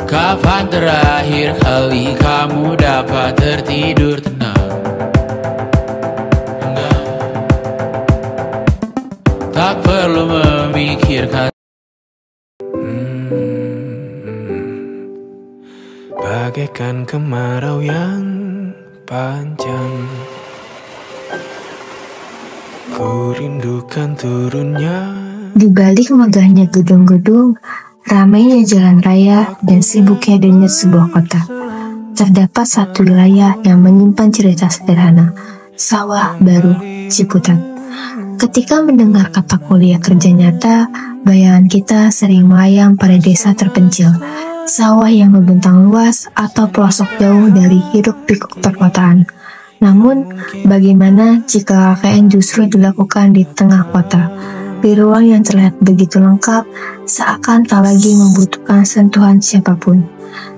Kapan terakhir kali kamu dapat tertidur tenang? Enggak. Tak perlu memikirkan. Bagaikan kemarau yang panjang, ku rindukan turunnya. Di balik megahnya gedung-gedung, ramainya jalan raya, dan sibuknya denyut sebuah kota, terdapat satu wilayah yang menyimpan cerita sederhana, Sawah Baru, Ciputat. Ketika mendengar kata kuliah kerja nyata, bayangan kita sering melayang pada desa terpencil, sawah yang membentang luas atau pelosok jauh dari hiruk-pikuk perkotaan. Namun, bagaimana jika KKN justru dilakukan di tengah kota, di ruang yang terlihat begitu lengkap, seakan tak lagi membutuhkan sentuhan siapapun?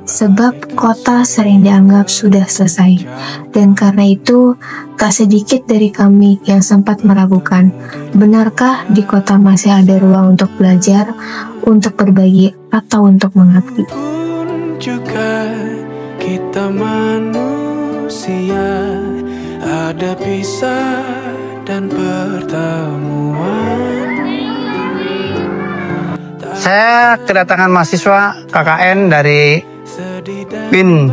Sebab kota sering dianggap sudah selesai, dan karena itu tak sedikit dari kami yang sempat meragukan, benarkah di kota masih ada ruang untuk belajar, untuk berbagi, atau untuk mengabdi? Juga kita manusia, ada pisah dan pertemuan. Saya kedatangan mahasiswa KKN dari PIN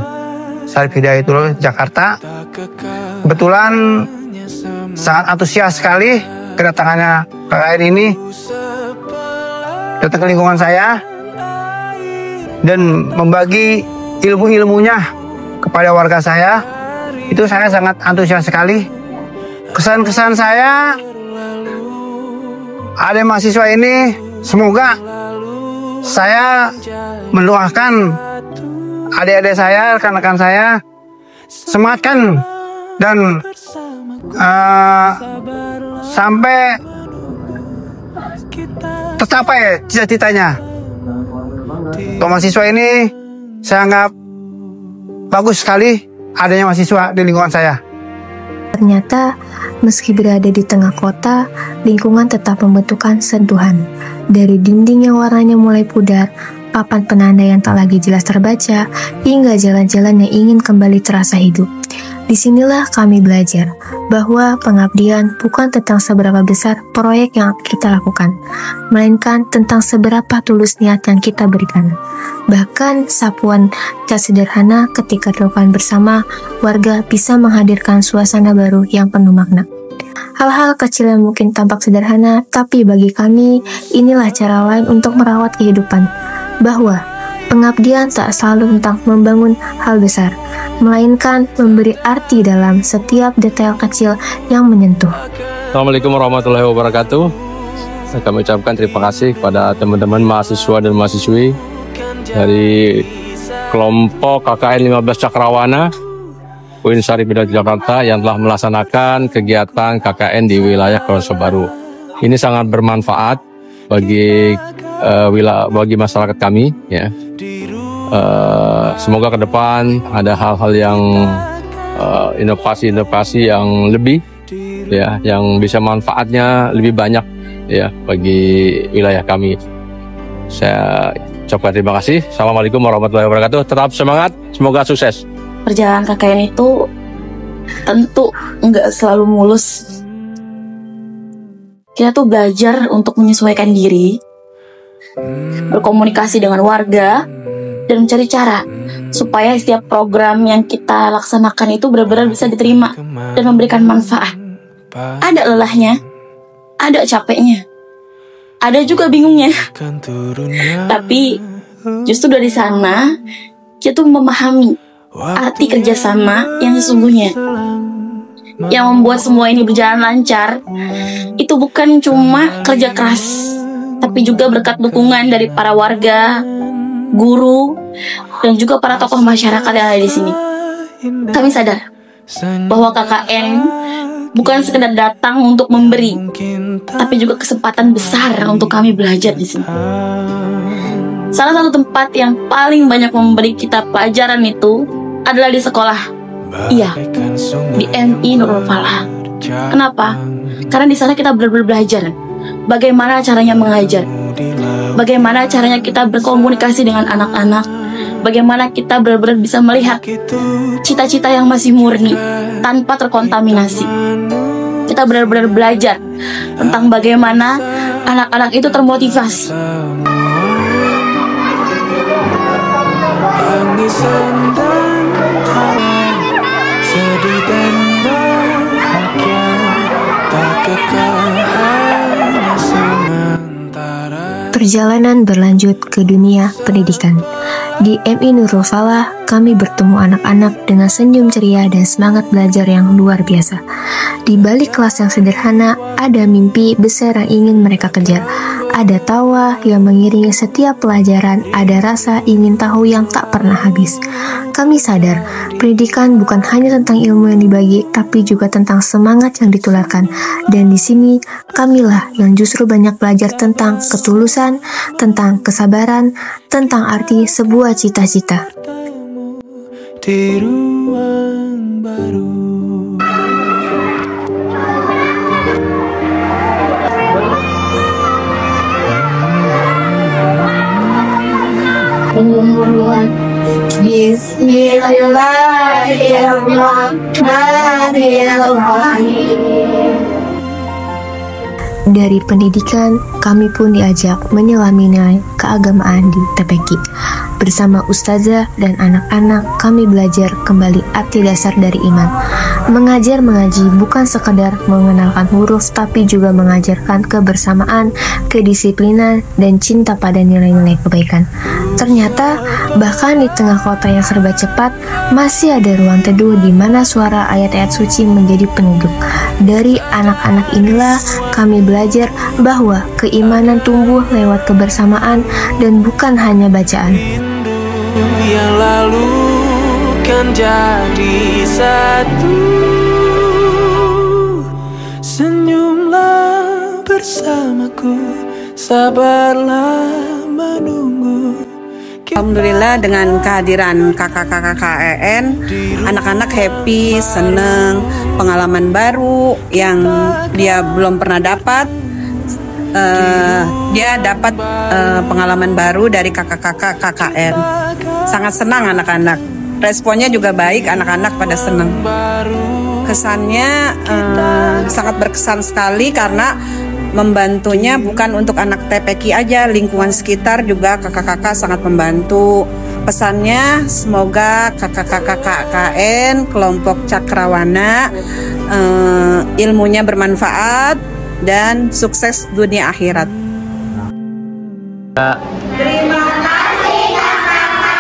Syarif Hidayatullah Jakarta. Kebetulan sangat antusias sekali kedatangannya KKN ini datang ke lingkungan saya dan membagi ilmu-ilmunya kepada warga saya. Itu saya sangat antusias sekali. Kesan-kesan saya, ada mahasiswa ini, semoga saya mendoakan adik-adik saya, rekan-rekan saya, semangatkan dan sampai tercapai cita-citanya. Untuk mahasiswa ini saya anggap bagus sekali adanya mahasiswa di lingkungan saya. Ternyata, meski berada di tengah kota, lingkungan tetap membutuhkan sentuhan. Dari dinding yang warnanya mulai pudar, papan penanda yang tak lagi jelas terbaca, hingga jalan-jalan yang ingin kembali terasa hidup. Disinilah kami belajar bahwa pengabdian bukan tentang seberapa besar proyek yang kita lakukan, melainkan tentang seberapa tulus niat yang kita berikan. Bahkan sapuan cat sederhana ketika dilakukan bersama, warga bisa menghadirkan suasana baru yang penuh makna. Hal-hal kecil yang mungkin tampak sederhana, tapi bagi kami, inilah cara lain untuk merawat kehidupan. Bahwa pengabdian tak selalu tentang membangun hal besar, melainkan memberi arti dalam setiap detail kecil yang menyentuh. Assalamualaikum warahmatullahi wabarakatuh. Kami ucapkan terima kasih kepada teman-teman mahasiswa dan mahasiswi dari kelompok KKN 15 Cakrawana UIN Syarif Hidayatullah Jakarta yang telah melaksanakan kegiatan KKN di wilayah Sawah Baru. Ini sangat bermanfaat bagi bagi masyarakat kami, ya. Semoga ke depan ada hal-hal yang inovasi-inovasi yang lebih, ya, yang bisa manfaatnya lebih banyak, ya, bagi wilayah kami. Saya ucapkan terima kasih. Assalamualaikum warahmatullahi wabarakatuh. Tetap semangat, semoga sukses. Perjalanan KKN itu tentu nggak selalu mulus. Kita tuh belajar untuk menyesuaikan diri, berkomunikasi dengan warga, dan mencari cara supaya setiap program yang kita laksanakan itu benar-benar bisa diterima dan memberikan manfaat. Ada lelahnya, ada capeknya, ada juga bingungnya. Tapi justru dari sana kita tuh memahami arti kerjasama yang sesungguhnya. Yang membuat semua ini berjalan lancar itu bukan cuma kerja keras, tapi juga berkat dukungan dari para warga, guru, dan juga para tokoh masyarakat yang ada di sini. Kami sadar bahwa KKN bukan sekedar datang untuk memberi, tapi juga kesempatan besar untuk kami belajar di sini. Salah satu tempat yang paling banyak memberi kita pelajaran itu adalah di sekolah. Iya, di MI Nurul Falah. Kenapa? Karena di sana kita benar-benar belajar bagaimana caranya mengajar, bagaimana caranya kita berkomunikasi dengan anak-anak, bagaimana kita benar-benar bisa melihat cita-cita yang masih murni tanpa terkontaminasi. Kita benar-benar belajar tentang bagaimana anak-anak itu termotivasi. Tangisan dan tawa, sedih dan bahagia, tak kekal hanya sementara. Perjalanan berlanjut ke dunia pendidikan. Di MI Nurul Falah, kami bertemu anak-anak dengan senyum ceria dan semangat belajar yang luar biasa. Di balik kelas yang sederhana, ada mimpi besar yang ingin mereka kejar. Ada tawa yang mengiringi setiap pelajaran, ada rasa ingin tahu yang tak pernah habis. Kami sadar, pendidikan bukan hanya tentang ilmu yang dibagi, tapi juga tentang semangat yang ditularkan. Dan di sini, kamilah yang justru banyak belajar tentang ketulusan, tentang kesabaran, tentang arti sebuah cita-cita. Di ruang baru. Dari pendidikan, kami pun diajak menyelami nilai keagamaan di TPQ. Bersama ustazah dan anak-anak, kami belajar kembali arti dasar dari iman. Mengajar mengaji bukan sekedar mengenalkan huruf, tapi juga mengajarkan kebersamaan, kedisiplinan, dan cinta pada nilai-nilai kebaikan. Ternyata, bahkan di tengah kota yang serba cepat, masih ada ruang teduh di mana suara ayat-ayat suci menjadi peneduh. Dari anak-anak inilah kami belajar bahwa keimanan tumbuh lewat kebersamaan dan bukan hanya bacaan. Yang lalu kan jadi satu. Senyumlah bersamaku, sabarlah menunggu. Alhamdulillah dengan kehadiran kakak-kakak KKN, anak-anak happy, seneng, pengalaman baru yang dia belum pernah dapat. Dia dapat pengalaman baru dari kakak-kakak KKN. Sangat senang anak-anak. Responnya juga baik, anak-anak pada senang. Kesannya sangat berkesan sekali karena membantunya bukan untuk anak TPQ aja, lingkungan sekitar juga kakak-kakak sangat membantu. Pesannya semoga kakak-kakak KKN kelompok Cakrawana ilmunya bermanfaat dan sukses dunia akhirat. Terima kasih kakak-kakak.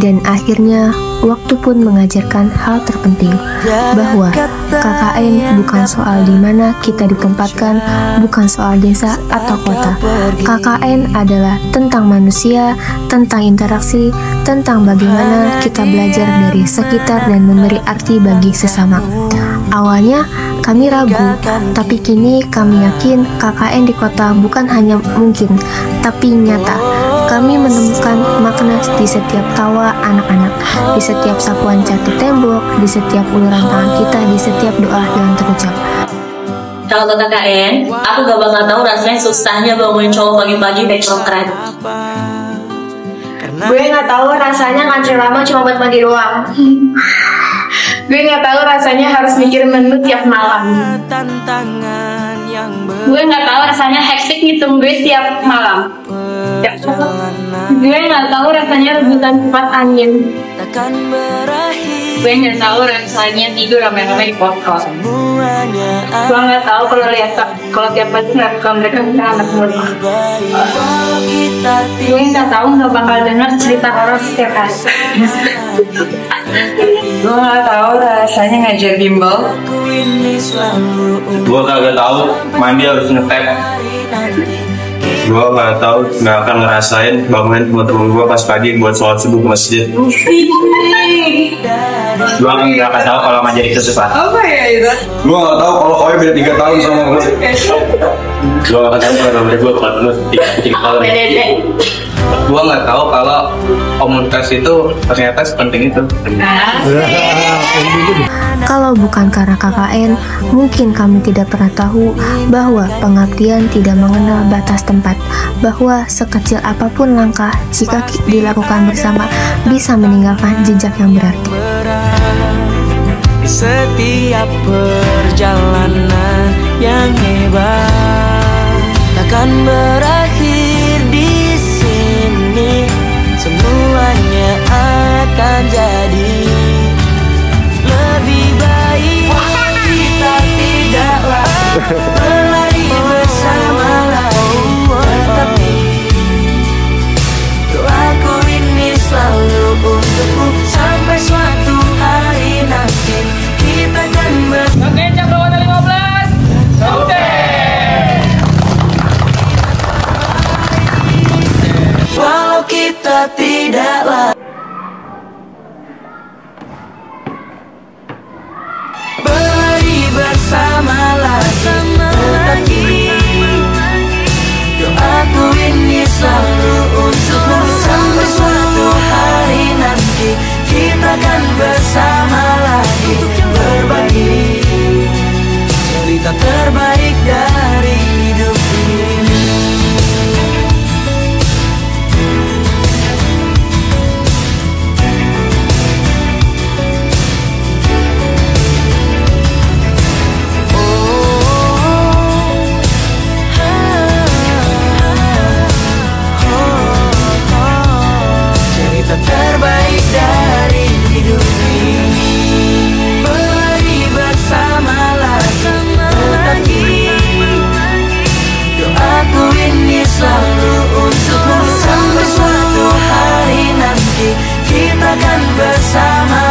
Dan akhirnya, waktu pun mengajarkan hal terpenting, bahwa KKN bukan soal di mana kita ditempatkan, bukan soal desa atau kota. KKN adalah tentang manusia, tentang interaksi, tentang bagaimana kita belajar dari sekitar dan memberi arti bagi sesama. Awalnya, kami ragu, tapi kini kami yakin KKN di kota bukan hanya mungkin, tapi nyata. Kami menemukan makna di setiap tawa anak-anak, di setiap sapuan cat di tembok, di setiap uluran tangan kita, di setiap doa yang terucap. Kalau ke KKN, aku gak bakal tahu rasanya susahnya bangunin cowok pagi-pagi naik keren. Gue gak tahu rasanya ngantri lama cuma buat mandi doang. Gue gak tahu rasanya harus mikir menu tiap malam. Gue gak tahu rasanya hektik ngitung duit tiap malam. Gue gak tahu rasanya rebutan kipas angin. Gue gak tahu rasanya tidur rame-rame di pos-kos. Gue gak tahu kalau tiap pagi ngeliat mereka kita anak muda. Gue gak tahu gak bakal denger cerita horor setiap hari. Gue gak tahu rasanya ngajar bimbel. Gue kagak tahu mandi harus ngetep. Gue nggak tahu, nggak akan ngerasain bangunin teman-teman gue pas pagi buat sholat subuh ke masjid. Gue nggak akan tahu kalau ngajar itu susah. Apa ya itu? Gue nggak tahu kalau kau beda 3 tahun sama gue. Gue nggak tahu kalau namanya gue 3 tahun. Gue nggak tahu kalau komunitas itu ternyata sepenting itu. Kalau bukan karena KKN, mungkin kami tidak pernah tahu bahwa pengabdian tidak mengenal batas tempat, bahwa sekecil apapun langkah jika dilakukan bersama bisa meninggalkan jejak yang berarti. Setiap perjalanan yang hebat takkan berakhir di sini, semuanya akan jadi lebih baik. Kita tidaklah berlari bersama lagi, tetapi doaku ini selalu untukmu sampai suatu hari nanti kita akan bersama. Oke, Cakrawala 15. Oke. Walau kita tidaklah berlari bersama lagi, tetapi doaku ini selalu untukmu sampai suatu hari nanti kita akan bersama lagi, berbagi cerita terbaik dari hidup ini. Terbaik dari hidup ini, berlari bersamalah, tetapi doaku ini selalu untukmu sampai suatu hari nanti kita akan bersama.